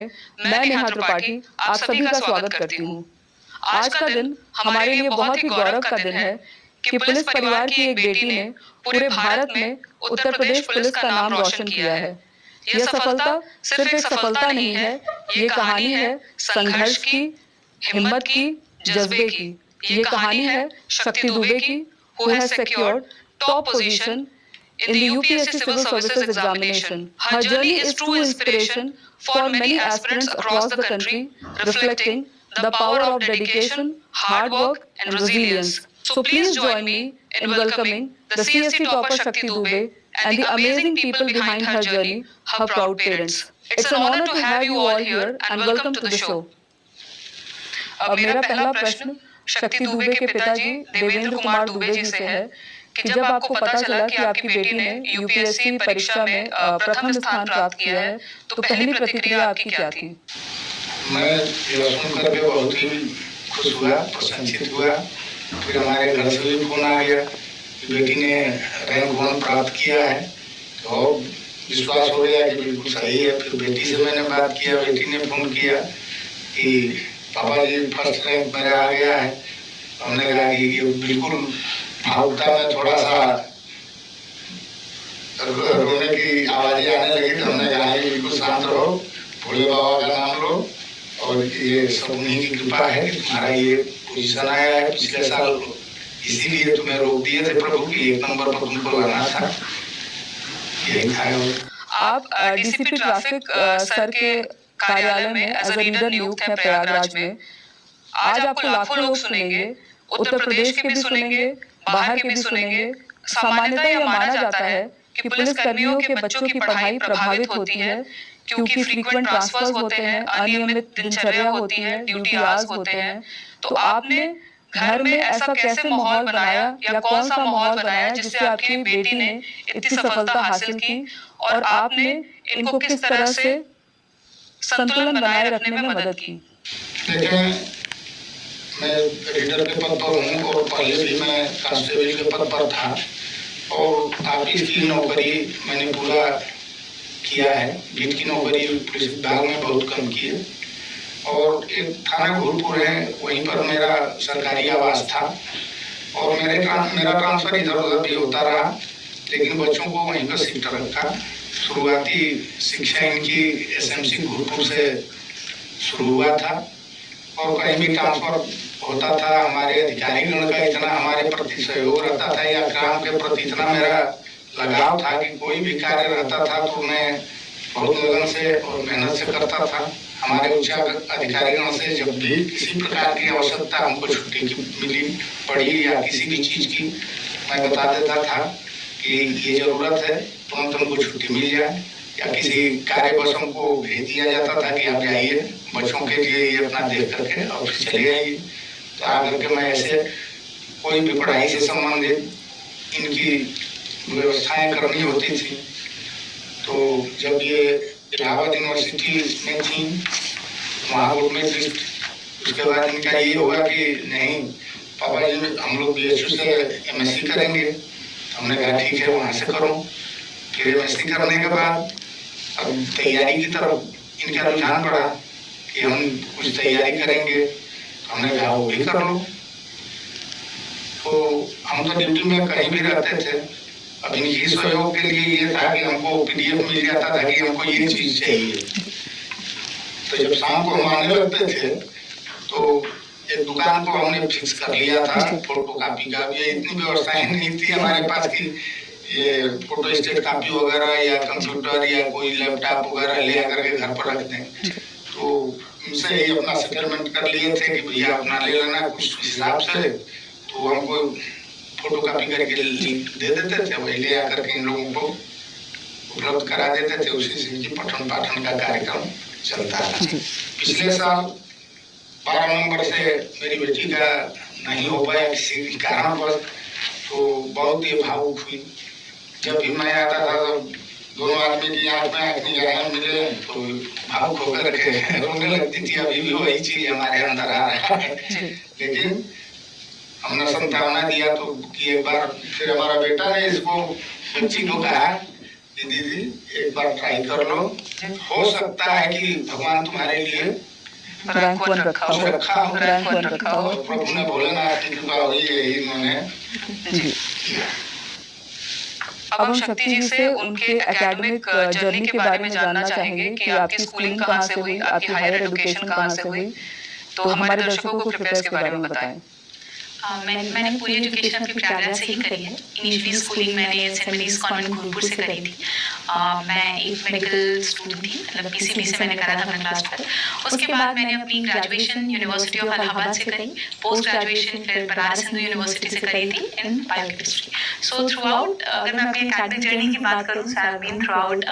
मैं नेहा त्रिपाठी आप सभी का स्वागत करती हूँ। आज का दिन हमारे लिए बहुत ही गौरव का दिन है कि पुलिस परिवार की एक बेटी ने पूरे भारत में उत्तर प्रदेश पुलिस का नाम रोशन किया है। यह सफलता सिर्फ एक सफलता नहीं है, ये कहानी है संघर्ष की, हिम्मत की, जज्बे की। ये कहानी है शक्ति दुबे की, who has secured top position in the UPSC Civil Services examination. Her journey is true inspiration for many aspirants across the country, reflecting the power of dedication, hard work, and resilience. So please join me in welcoming the CSC topper Shakti Dubey and the amazing people behind her journey, her proud parents. It's an honor to have you all here and welcome to the show. अब मेरा पहला प्रश्न शक्ति दुबे के पिताजी देवेंद्र कुमार दुबे जी से है कि जब आपको पता चला कि आपकी बेटी ने यूपीएससी परीक्षा में प्रथम स्थान प्राप्त किया है तो पहली प्रतिक्रिया आपकी क्या थी? मैं यह सुनकर के बहुत ही खुश हुआ, प्रसन्नचित हुआ। फिर हमारे घर से भी फोन आ गया कि बेटी ने रैंक 1 प्राप्त किया है, तो विश्वास हो गया कि बिल्कुल सही है। फिर बेटी से मैंने बात किया, बेटी ने फोन किया कि पापा जी फर्स्ट रैंक मेरा आ गया है। हमने कहा कि बिल्कुल भावुकता में थोड़ा सा रोने की आवाजें आने लगी, तो हमने कहा कि बिल्कुल शांत रहो, भोले बाबा का नाम लो और ये सब उन्हीं की कृपा है कि तुम्हारा ये पोजीशन आया है। पिछले साल इसीलिए तुम्हें रोक दिए थे प्रभु की 1 नंबर पर तुमको लाना था, यही था। आप डीसीपी ट्रैफिक सर के कार्यालय में एज अ रीडर नियुक्त हैं प्रयागराज में। आज आपको लाखों लोग सुनेंगे, उत्तर प्रदेश के भी सुनेंगे, बाहर के भी सुनेंगे। सामान्यतः यह माना जाता है कि पुलिस कर्मियों के बच्चों की पढ़ाई प्रभावित होती है क्योंकि फ्रीक्वेंट ट्रांसफर्स होते हैं, अनियमित दिनचर्या होती है, ड्यूटी आवर्स होते हैं। तो आपने घर में ऐसा कैसे माहौल बनाया या कौन सा माहौल बनाया जिससे आपकी बेटी ने इतनी सफलता हासिल की और आपने इनको किस तरह से संतुलन बनाए रखने में मदद की? देखें, मैं रीडर के पद पर हूँ और पहले भी मैं कांस्टेबल के पद पर था और ऑफिस की नौकरी मैंने पूरा किया है। दिन की नौकरी पुलिस विभाग में बहुत कम की है और एक थाना गुरुपुर है, वहीं पर मेरा सरकारी आवास था और मेरा ट्रांसफर इधर उधर भी होता रहा, लेकिन बच्चों को वहीं पर शिफ्ट रखा। शुरुआती शिक्षा इनकी एसएमसी गुरुपुर से शुरू हुआ था और कहीं भी ट्रांसफर होता था, हमारे अधिकारीगण का इतना हमारे प्रति सहयोग रहता था या ग्राम के प्रति इतना मेरा लगाव था कि कोई भी कार्य रहता था तो मैं बहुत लगन से और मेहनत से करता था। हमारे उच्च अधिकारीगण से जब भी किसी प्रकार की आवश्यकता हमको छुट्टी की मिली पड़ी या किसी भी चीज की, मैं बता देता था कि ये जरूरत है, तुरंत हमको छुट्टी मिल जाए या किसी कार्य बस हमको भेज दिया जाता था कि आप जाइए बच्चों के लिए ये अपना देख करके और फिर चले आइए। तो आकर के मैं ऐसे कोई भी पढ़ाई से संबंधित इनकी व्यवस्थाएं करनी होती थी। तो जब ये इलाहाबाद यूनिवर्सिटी में थी वहाँ ग्रुप में थी, उसके बाद इनका ये हुआ कि नहीं पापा जी हम लोग BSU से MSc करेंगे। हमने कहा ठीक है वहाँ से करो। फिर MSc करने के बाद अब तैयारी की तरफ इनका रुझान पड़ा कि हम कुछ तैयारी करेंगे। हमने कहा वो भी कर लो। तो हम तो ड्यूटी में कहीं भी रहते थे, अब इनकी सहयोग के लिए ये था कि हमको PDF मिल जाता था कि हमको ये चीज चाहिए। तो जब शाम को हम आने लगते थे तो एक दुकान को हमने फिक्स कर लिया था फोटो कॉपी का। ये इतनी व्यवस्थाएं नहीं थी हमारे पास कि ये फोटो स्टेट कॉपी वगैरह या कंप्यूटर या कोई लैपटॉप वगैरह ले आकर के घर पर रख दें। तो उनसे ही अपना सेटलमेंट कर लिए थे कि भैया अपना ले लेना कुछ हिसाब से, तो हमको फोटो कॉपी करके दे देते थे, वही ले आकर के इन लोगों को उपलब्ध करा देते थे। उसी से पठन पाठन का कार्यक्रम चलता है। पिछले साल 12 नवंबर से मेरी बेटी का नहीं हो पाया किसी कारण पर, तो बहुत ही भावुक हुई। जब भी मैं आता था तो दोनों आदमी की आंख में आंख निगाहें मिले तो भावुक होकर के रोने लगती थी। अभी भी वही चीज हमारे अंदर आ रहा है। लेकिन हमने संतावना दिया तो कि एक बार फिर हमारा बेटा ने इसको बच्ची को कहा कि दीदी एक बार ट्राई कर लो, हो सकता है कि भगवान तुम्हारे लिए रैंक 1 रखा हो, रैंक 1 रखा हो। प्रभु ने भोलेनाथ की कृपा हुई, यही उन्होंने जी। अब हम शक्ति जी से उनके एकेडमिक जर्नी के बारे में जानना चाहेंगे कि आपकी स्कूलिंग कहाँ से हुई, आपकी हायर एजुकेशन कहाँ से हुई, तो हमारे दर्शकों को कृपया इसके बारे में बताएं। मैंने पूरी एजुकेशन अपनी प्रयागराज से ही करी है। इनिशियली स्कूलिंग मैंने सेंट मेरीज कॉन्वेंट गोरखपुर से करी थी। मैं एक मेडिकल स्टूडेंट थी, मतलब पीसीबी से मैंने करा था अपना क्लास 12। उसके बाद मैंने अपनी ग्रेजुएशन यूनिवर्सिटी ऑफ इलाहाबाद से करी, पोस्ट ग्रेजुएशन फिर बनारस हिंदू यूनिवर्सिटी से करी थी in biochemistry. So throughout, अगर मैं अपनी एकेडमिक जर्नी की बात करूँ, I have been throughout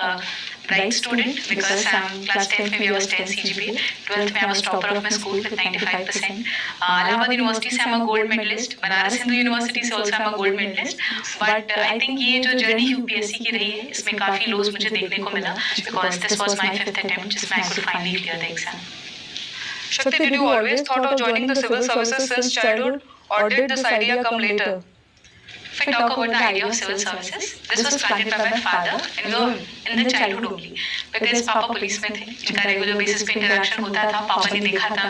bright student because class 10 में I was 10 CGPA, 12th में I was topper of my school with 95%. Allahabad University से I'm a gold medalist, Banaras Hindu University से also I'm a gold medalist. But I think ये जो journey UPSC की रही है, इसमें काफी lows मुझे देखने को मिला because this was my 5th attempt जिसमें I could finally clear the exam. Shakti, did you always thought of joining the civil services since childhood, or did this idea come later? If I talk about the idea of civil services, this was planted by my father in the childhood only. Because पापा police में थे, जिनका regular basis पे interaction होता था, पापा ने देखा था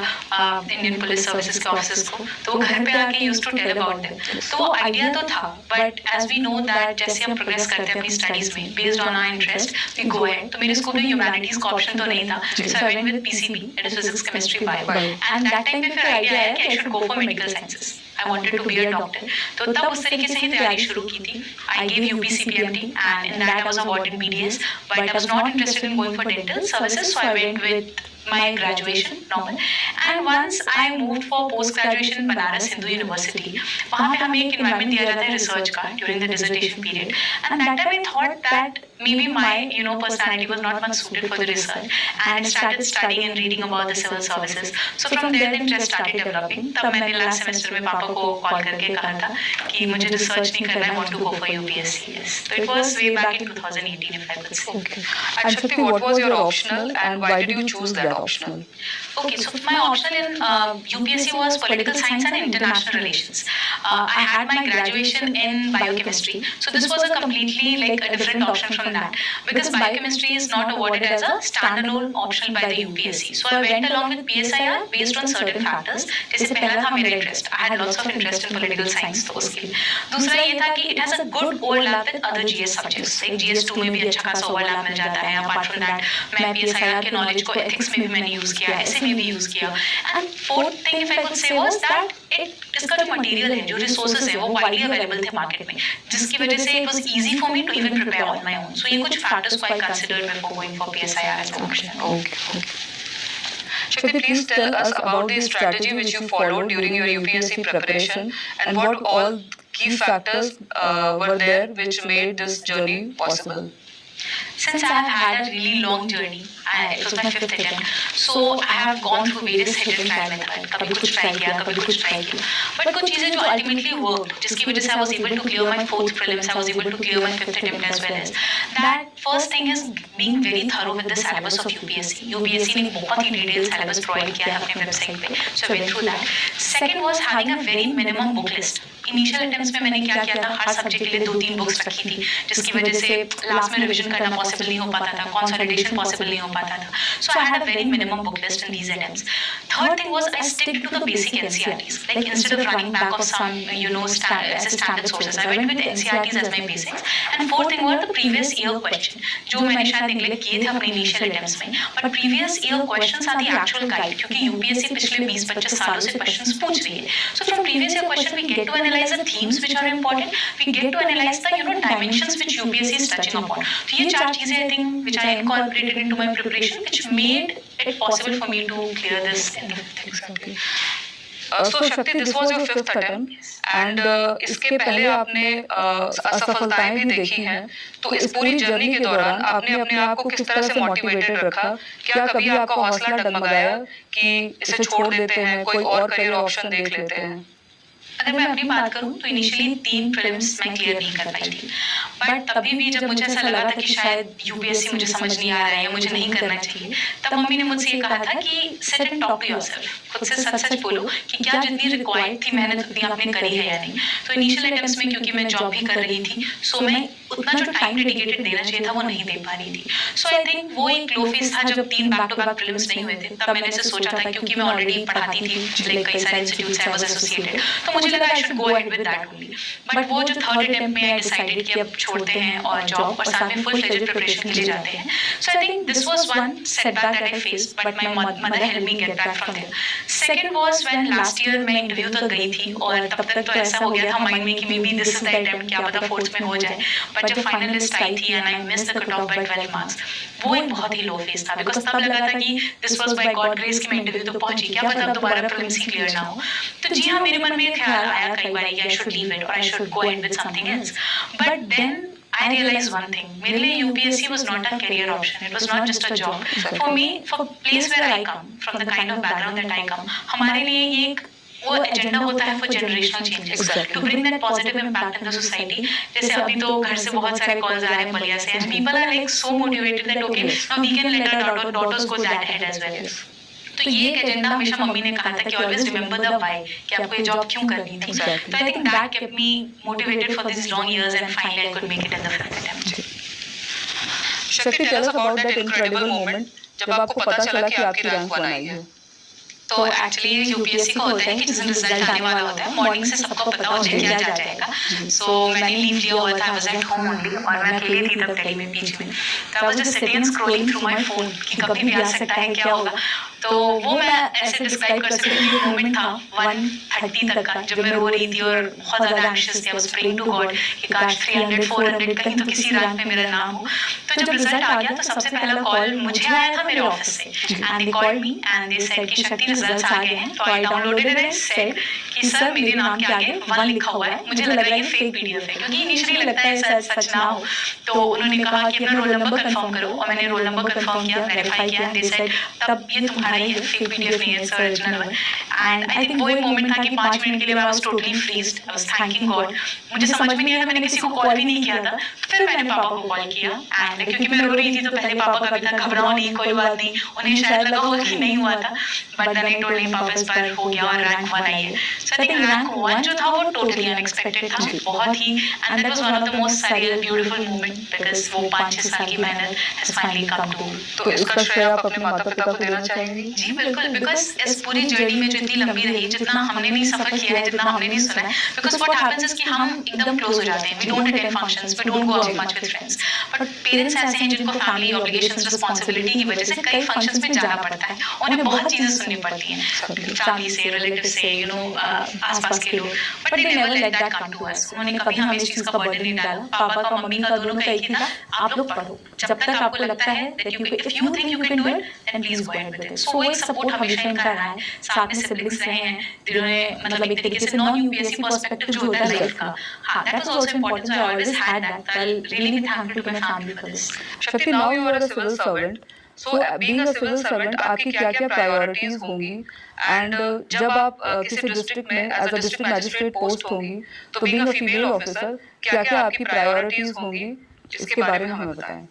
इंडियन पुलिस सर्विसेज के ऑफिसर्स को, तो वो घर पे आके used to tell about them. तो आइडिया तो था, but as we know that जैसे हम प्रोग्रेस करते हैं अपनी स्टडीज में, based on our interest we go ahead. तो मेरे स्कूल में ह्यूमैनिटीज का ऑप्शन तो नहीं था, so I went with PCB, that is physics chemistry bio, and that time पे फिर आइडिया आया कि I should go for medical sciences. I wanted to be a doctor. तो तब उस तरीके से ही तैयारी शुरू की थी. I gave UPCPMT and in that I was awarded BDS, but I was not interested in going for dental services, so I went with my graduation normal. And once I moved for post graduation Banaras Hindu University, वहाँ पे हमें एक environment दिया जाता है research का during the dissertation period, and that time I thought that maybe my personality was not much suited for the research, and I started studying and reading about the civil services. So from there the interest started developing. तब मैंने last semester में पापा को call करके कहा था कि मुझे रिसर्च नहीं करना है, I want to go for UPSC. Yes. So it was way back in 2018, if I could say. Okay. And Shakti, what was your optional and why did you choose that optional? Okay, so my optional in UPSC was political science and international relations. I had my graduation in biochemistry, so this was a completely like a different option from that, because biochemistry is not awarded as a standalone option by the UPSC. So I went along with PSIR based on certain factors. जैसे पहला था मेरा interest. I had lots of interest in political science, तो उसके लिए। दूसरा ये था कि it has a good overlap with other GS subjects. Like GS2 में भी अच्छा खासा overlap मिल जाता है। Apart from that, मैं PSIR के knowledge को ethics में भी मैंने use किया, ऐसे में भी use किया। And fourth thing if I could say was that इसका जो मटेरियल है, जो रिसोर्सेज है, वो वाइडली अवेलेबल थे मार्केट में, जिसकी वजह से it was easy for me to even prepare on my own. So ये कुछ फैक्टर्स को I considered before going for PSIR as an option. Okay. Shakti, please tell us about the strategy which you followed during your UPSC preparation and what all key factors were there which made this journey possible. Since I have had a really long journey, it was my 5th attempt, so I have gone through various hit and try methods. कभी कुछ try किया, कभी कुछ try किया, but कुछ चीजें जो ultimately worked, जिसकी वजह से I was able to clear my 4th prelims, I was able to clear my 5th attempt as well as that. First thing is being very thorough with the syllabus of UPSC. UPSC ने बहुत ही detailed syllabus provide किया है अपने website पे, so I went through that. Second was having a very minimum book list. Initial attempts में मैंने क्या किया था, हर सब्जेक्ट के लिए 2-3 बुक्स रखी थी, जिसकी वजह से लास्ट में रिवीजन करना पॉसिबल नहीं हो पाता था, कंसोलिडेशन पॉसिबल नहीं हो पाता था. So I had a very minimum book list in these attempts. Third thing was I stick to the basic NCERTs. Like instead of running back of some standard sources, I went with NCERTs as my basics. And fourth thing were the previous year question, जो मैंने शायद neglect किए थे अपने initial attempts में. But previous year questions are the actual guide, क्योंकि UPSC पिछले 20-25 सालों से questions पूछ रही है. So from previous year question we get to analyze the themes which are important. We get to analyze the dimensions which UPSC is touching upon. So ये चार चीजें I think which I incorporated into my preparation, which made it possible for me to clear this in the 5th Exactly. So Shakti, this was your 5th attempt and इसके पहले आपने असफलताएं भी देखी हैं, तो इस पूरी जर्नी के दौरान आपने अपने आप को किस तरह से मोटिवेटेड रखा? क्या कभी आपका हौसला डगमगाया कि इसे छोड़ देते हैं, कोई और करियर ऑप्शन देख लेते हैं? अगर मैं अपनी बात करूं तो इनिशियली 3 प्रीलिम्स मैं क्लियर नहीं कर पाई थी, बट तभी भी जब मुझे ऐसा लगा था कि शायद यूपीएससी मुझे समझ नहीं आ रहा है या मुझे नहीं करना चाहिए, तब मम्मी ने मुझसे ये कहा था कि sit and talk to yourself, खुद से सच सच बोलो कि क्या जितनी रिक्वायर्ड थी मेहनत उतनी आपने करी है या नहीं। तो इनिशियल अटेम्प्ट्स में क्योंकि मैं जॉब भी कर रही थी, सो मैं उतना जो टाइम डेडिकेटेड देना चाहिए था वो नहीं दे पा रही थी। सो आई थिंक वो एक लो फेज था जब 3 बैक टू बैक प्रीलिम्स नहीं हुए थे। तब मैंने ऐसे सोचा था, क्योंकि मैं ऑलरेडी पढ़ाती थी लाइक कई सारे इंस्टीट्यूट्स आई वाज एसोसिएटेड, तो मुझे लगा आई should go ahead with that only. But वो जो थर्ड अटेम्प्ट में आई डिसाइडेड कि अब छोड़ते हैं और जॉब और साथ में फुल फ्लेज्ड प्रिपरेशन के लिए जाते हैं। So I think this was one setback that I faced, but my mother help me get back from there. Second was when last year मैं इंटरव्यू तक गई थी और तब तक तो ऐसा हो गया था माइंड में कि may be this is the attempt, क्या पता फोर्थ में हो जाए। बट जब फाइनल लिस्ट आई थी and I missed the cut off by 12 marks, वो एक बहुत ही लो फेज था, बिकॉज तब लगा था कि this was by God grace कि मैं इंटरव्यू तो पहुंची, क्या पता अब दोबारा प्रीलिम्स ही क्लियर ना हो। तो जी हाँ, मेरे मन में ख्याल आया कई बार कि आई शुड लीव इट और I should go ahead with something else. But then I realized one thing. मेरे लिए UPSC was not a career option. It was not just a job. For me, for place where I come, from the kind of background that I come, हमारे लिए ये एक वो agenda होता है for generational changes, to bring that positive impact in the society. जैसे अभी तो घर से बहुत सारे calls आ रहे हैं बलिया से, and people are like so motivated that okay, now we can let our daughters go that ahead as well. तो ये एक एजेंडा हमेशा मम्मी ने कहा था कि ऑलवेज रिमेंबर द व्हाई, कि आपको ये जॉब क्यों करनी थी। तो I think that kept me motivated for this long years and finally I could make it in the fifth attempt. Shakti, tell us about that incredible moment जब आपको पता चला कि आपकी रैंक 1 आई है। तो एक्चुअली यूपीएससी का होता है कि जिस दिन रिजल्ट आने वाला होता है मॉर्निंग से सबको पता हो जाए क्या जा जाएगा। सो मैंने लीव लिया हुआ था, I was at home only, और मैं अकेली थी तब दिल्ली में पीजी में। तो I was just sitting and scrolling through my phone कि कभी भी आ सकता है, क्या होगा। तो वो मैं ऐसे डिस्क्राइब कर सकती हूँ, वो मोमेंट था 1:30 तक का जब मैं रो रही थी और बहुत ज़्यादा एंशियस थी। I was praying to God कि काश 300 400 कहीं तो किसी रैंक में मेरा नाम हो। तो जब रिजल्ट आ गया तो सबसे पहला कॉल मुझे आया था मेरे ऑफिस से, and they called me and they said कि शक्ति रिजल्ट्स आ गए हैं। तो I downloaded it and said कि सर मेरे नाम के आगे 1 लिखा हुआ है, मुझे लग रहा है ये फेक पीडीएफ है, क्योंकि इनिशियली लगता है शायद सच ना हो। तो उन्होंने कहा कि अपना रोल नंबर कंफर्म करो, और मैंने रोल नंबर कंफर्म किया, वेरीफाई किया, दे सेड तब ये तुम्हारा ही है, फेक पीडीएफ नहीं है, सर ओरिजिनल है। एंड आई थिंक वो एक मोमेंट था कि 5 मिनट के लिए मैं was totally freezed, I was thanking God. मुझे समझ में नहीं आया, मैंने किसी को कॉल भी नहीं किया था। फिर मैंने पापा को कॉल किया, एंड क्योंकि मैं रो रही थी तो पहले पापा कभी था घबराओ नहीं, कोई बात नहीं, उन्हें शायद लगा होगा कि नहीं हुआ था, बट देन आई टोल्ड नहीं पापा इस बार हो गया और रैंक 1 आई है। सो आई थिंक रैंक 1 जो था वो टोटली अनएक्सपेक्टेड था, बहुत ही, and that was one of the most surreal beautiful moment, because वो 5-6 साल की मेहनत हैज फाइनली कम टू। तो इसका श्रेय आप अपने माता-पिता को देना चाहेंगी? जी बिल्कुल, बिकॉज़ इस पूरी जर्नी में जो इतनी लंबी रही, जितना हमने नहीं सफर किया है, जितना हमने नहीं सुना है, बिकॉज़ व्हाट हैपेंस इज कि हम एकदम क्लोज हो जाते हैं, we don't attend functions, we don't go out much with friends. But parents ऐसे हैं जिनको फैमिली ऑब्लिगेशंस, रिस्पांसिबिलिटी की वजह से कई फंक्शंस में जाना पड़ता है, उन्हें बहुत चीजें सुननी पड़ती हैं फैमिली से, रिलेटिव से, यू नो आसपास के लोग, but they never let that come to us. उन्होंने कभी हमें इस चीज का बर्डन नहीं डाला। पापा का, मम्मी का, दोनों का एक ही था, आप लोग पढ़ो, जब तक आपको लगता है that you, if you think you can do it then please go ahead with it. So वो एक सपोर्ट हमेशा इनका रहा है। साथ में सिबलिंग्स रहे हैं जिन्होंने मतलब एक तरीके से नॉन यूपीएससी पर्सपेक्टिव जो होता है लाइफ का, हां that was also important, so I always had that. I really be thankful to my family for this. Shakti, now you are a civil servant, so being a civil servant आपकी क्या-क्या priorities होंगी, and जब आप किसी district में as a district magistrate post होंगी, तो being a female officer क्या-क्या आपकी प्रायोरिटीज होंगी, इसके बारे में हमें बताएं।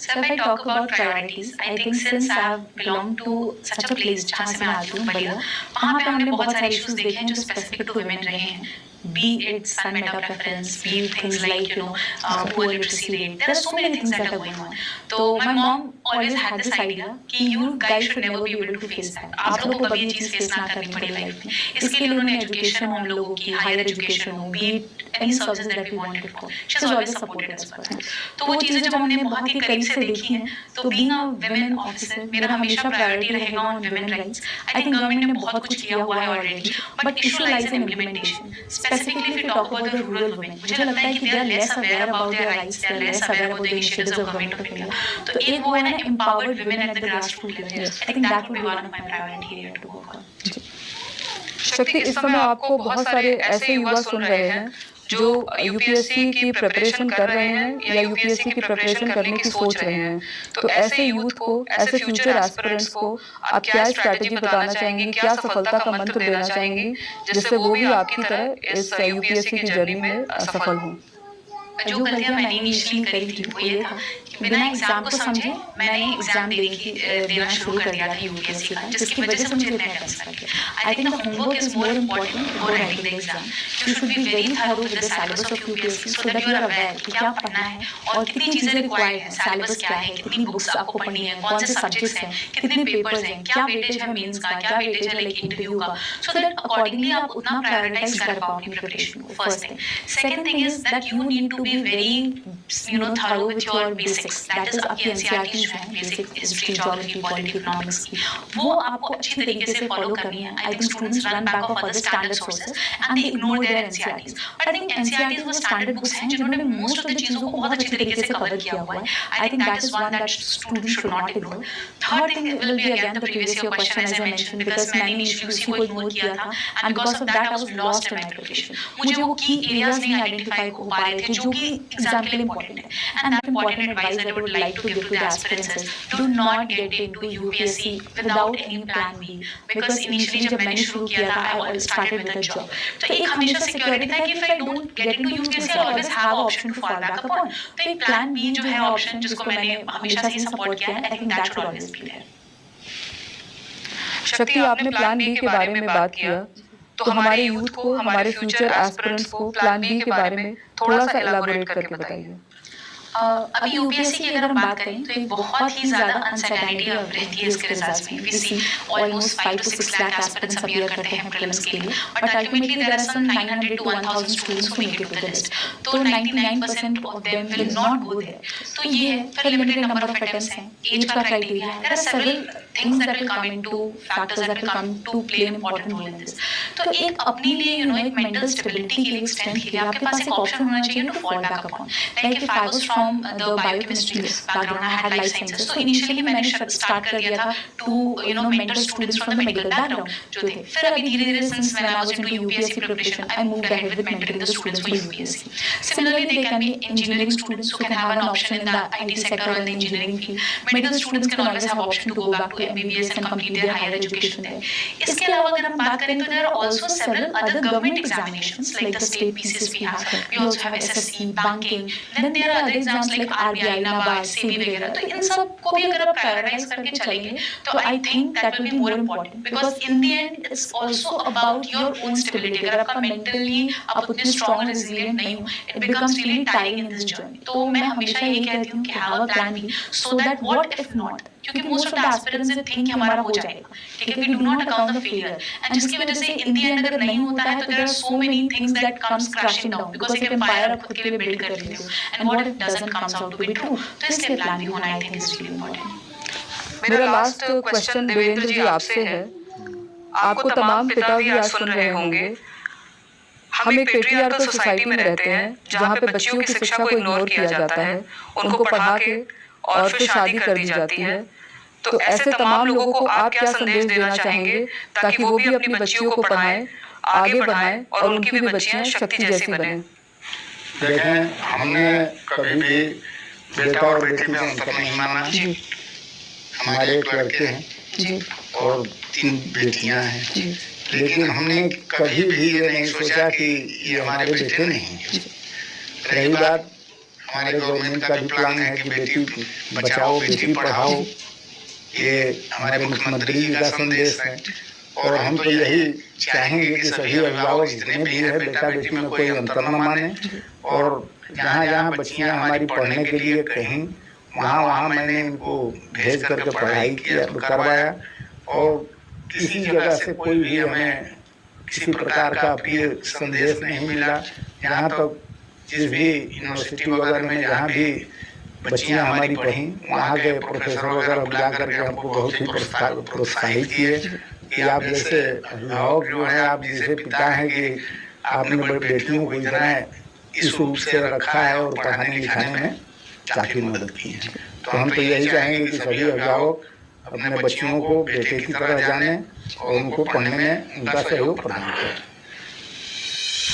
So if I talk about priorities, I think since I have belonged to such a place जहाँ से मैं आती हूँ, बलिया, वहाँ पे हमने बहुत सारे issues देखे हैं जो specific to women रहे हैं. Be it sun meta preference, be it things like poor literacy rate. There are so many things that are going on. So my mom always had this idea कि you guys should never be able to face that. आप लोगों को कभी ये चीज़ face ना करनी पड़े life में. इसके लिए उन्होंने education हो हम लोगों की, higher education हो, be it any services that we wanted for. She has always supported us for that. तो वो चीज़ें जब हमने बहुत ही करीब से देखी हैं, तो being a women officer मेरा हमेशा priority रहेगा on women rights. I think government ने बहुत कुछ किया हुआ है already, but issue lies in implementation. Specifically if you talk about the rural women, मुझे लगता है कि they are less aware about their rights, they are less aware about the initiatives of government of India. तो एक वो है ना empowered women at the grassroots level. I think that would be one of my priority area to work on. शक्ति, इस समय आपको बहुत सारे ऐसे युवा सुन रहे हैं जो यूपीएससी की प्रिपरेशन कर रहे हैं या यूपीएससी की प्रिपरेशन करने की सोच रहे हैं, तो ऐसे यूथ को, ऐसे फ्यूचर एस्पिरेंट्स को आप क्या स्ट्रैटेजी बताना चाहेंगी, क्या सफलता का मंत्र देना चाहेंगी, जिससे वो भी आपकी तरह इस यूपीएससी की जर्नी में सफल हों? जो गलतियां मैंने इनिशियली करी थी वो ये था बिना एग्जाम को समझे मैंने एग्जाम देना शुरू कर दिया था यूपीएससी का, जिसकी वजह से मुझे इतना टेंशन लगा। I think the homework is more important for writing the exam. You should be very thorough with the syllabus of UPSC so that you are aware कि क्या पढ़ना है और कितनी चीजें रिक्वायर्ड है, सिलेबस क्या है, कितनी बुक्स आपको पढ़नी है, कौन से सब्जेक्ट्स हैं, कितने पेपर्स हैं, क्या वेटेज है मेंस का, क्या वेटेज है लाइक इंटरव्यू का, सो दैट अकॉर्डिंगली आप उतना प्रायोरिटाइज कर पाओ अपनी प्रिपरेशन को। First thing. Second thing is that you need to be very thorough with your basics. That is आपकी एनसीईआरटी जो है, basic history, geography, polity, economics की, वो आपको अच्छी तरीके से फॉलो करनी है। I think students run back of other standard sources and they ignore their NCERTs. I think NCERTs वो स्टैंडर्ड बुक्स हैं जिन्होंने मोस्ट ऑफ द चीजों को बहुत अच्छी तरीके से कवर किया हुआ है। I think that is one that student should not ignore. Third thing will be again the previous year question as I mentioned, because मैंने इनिशियली उसी को इग्नोर किया था and because of that I was lost in my preparation. मुझे वो की areas नहीं identify हो पा रहे थे जो कि एग्जाम के लिए इंपॉर्टेंट है। And that important advice that I would like to give to the aspirants is do not get into UPSC without any plan B, because initially जब मैंने शुरू किया था I started with a job. तो एक हमेशा security था कि if I don't get into UPSC I always have option to fall back upon. तो एक प्लान बी जो है ऑप्शन जिसको मैंने हमेशा से सपोर्ट किया है, I think that should always be there. Shakti, आपने प्लान बी के बारे में बात किया, तो हमारे यूथ को, हमारे फ्यूचर एस्पिरेंट्स को प्लान बी के बारे में थोड़ा सा एलाबोरेट करके बताइए। अभी यूपीएससी की अगर हम बात करें तो एक बहुत ही ज्यादा अनसर्टेनिटी रहती है इसके रिजल्ट्स में। We see almost 5 to 6 lakh aspirants appear करते हैं प्रीलिम्स के लिए, but ultimately there are some 900 to 1000 students who make it to the list. तो 99% of them will not go there. तो ये है, फिर लिमिटेड नंबर ऑफ अटेम्प्ट्स हैं, एज का क्राइटेरिया है, there are several things that will come into factors that will come to play an important role in this. तो एक अपने लिए एक मेंटल स्टेबिलिटी के लिए, स्ट्रेंथ के लिए आपके पास एक ऑप्शन होना चाहिए to fall back upon. Like if I was from the biochemistry background, I had life sciences, so initially मैंने start कर दिया था to mentor students from the medical background जो थे। फिर अभी धीरे-धीरे since when I was into UPSC preparation, I moved ahead with mentoring the students for UPSC. Similarly, they can be engineering students who can have an option in the IT sector or in the engineering field. Medical students can always have option to go back to MBBS and complete their higher education there. इसके अलावा अगर हम बात करें तो there are also several other government examinations like the state PCS we have. We also have SSC, banking. Then there are other exams like RBI, NABARD, SEBI वगैरह। तो इन सब को भी अगर आप प्रायोरिटाइज करके चलेंगे तो I think that will be more important, because in the end it's also about your own stability. अगर आपका मेंटली आप उतने स्ट्रांग और रेजिलिएंट नहीं हो, it becomes really tiring in this journey. तो मैं हमेशा ये कहती हूँ कि have a plan B so that what if not, क्योंकि most of the aspirants think हमारा हो जाएगा, ठीक है, we do not account the failure, and जिसकी वजह से इन द एंड अगर नहीं होता है तो there are so many things that comes crashing down, because एक एम्पायर आप खुद के लिए बिल्ड कर रहे हो and what if doesn't comes out to be true. तो इसलिए प्लान भी होना I think is really important. मेरा लास्ट क्वेश्चन देवेंद्र जी आपसे है। आपको तमाम पिता भी आज सुन रहे होंगे। हम एक पेट्रियार्कल सोसाइटी में रहते हैं जहाँ पे बच्चियों की शिक्षा को इग्नोर किया जाता है, उनको पढ़ा के और फिर शादी कर दी जाती है। तो ऐसे तमाम लोगों को आप क्या संदेश देना चाहेंगे ताकि वो भी अपनी बच्चियों को पढ़ाएं, आगे बढ़ाएं और उनकी भी बच्चियां शक्ति जैसी बनें? देखें, हमने कभी भी बेटा और बेटी में अंतर नहीं माना। हमारे एक लड़के हैं और 3 बेटियां हैं, लेकिन हमने कभी भी ये नहीं सोचा कि ये हमारे बेटे नहीं हैं। रही बात, हमारे गवर्नमेंट का भी प्लान है कि बेटी बचाओ बेटी पढ़ाओ, ये हमारे मुख्यमंत्री जी का संदेश है। और हम तो यही चाहेंगे कि सभी अभिभावक जितने भी है बेटा बेटी में कोई अंतर न माने, और जहाँ जहाँ बच्चियाँ हमारी पढ़ने के लिए कहीं वहाँ मैंने इनको भेज करके पढ़ाई करवाया, और किसी जगह से कोई भी हमें किसी प्रकार का अपील संदेश नहीं मिला। यहाँ तक जिस भी यूनिवर्सिटी वगैरह में जहाँ भी बच्चियाँ हमारी पढ़ी, वहाँ के प्रोफेसर वगैरह बुला करके हमको बहुत ही प्रोत्साहित किए कि आप जैसे अभिभावक जो हैं, आप जैसे पिता हैं कि आपने बड़ी बेटियों को इतना इस रूप से रखा है और पढ़ाने लिखाने में काफ़ी मदद की है। तो हम तो यही चाहेंगे कि सभी अभिभावक अपने बच्चियों को बेटे की तरह जाने और उनको पढ़ने में उनका सहयोग प्रदान करें।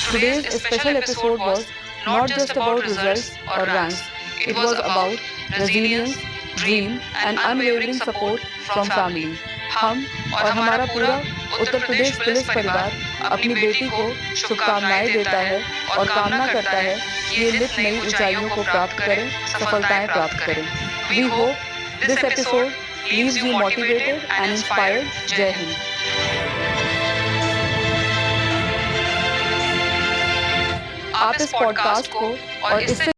Today's special episode was not just about results or ranks. It was about resilience, dream and unwavering support from family. हम और हमारा पूरा उत्तर प्रदेश पुलिस परिवार अपनी बेटी को शुभकामनाएं देता है और कामना करता है कि ये नित नई ऊंचाइयों को प्राप्त करें, सफलताएं प्राप्त करें। We hope this episode leaves you motivated and inspired. जय हिंद। आप इस पॉडकास्ट को और इससे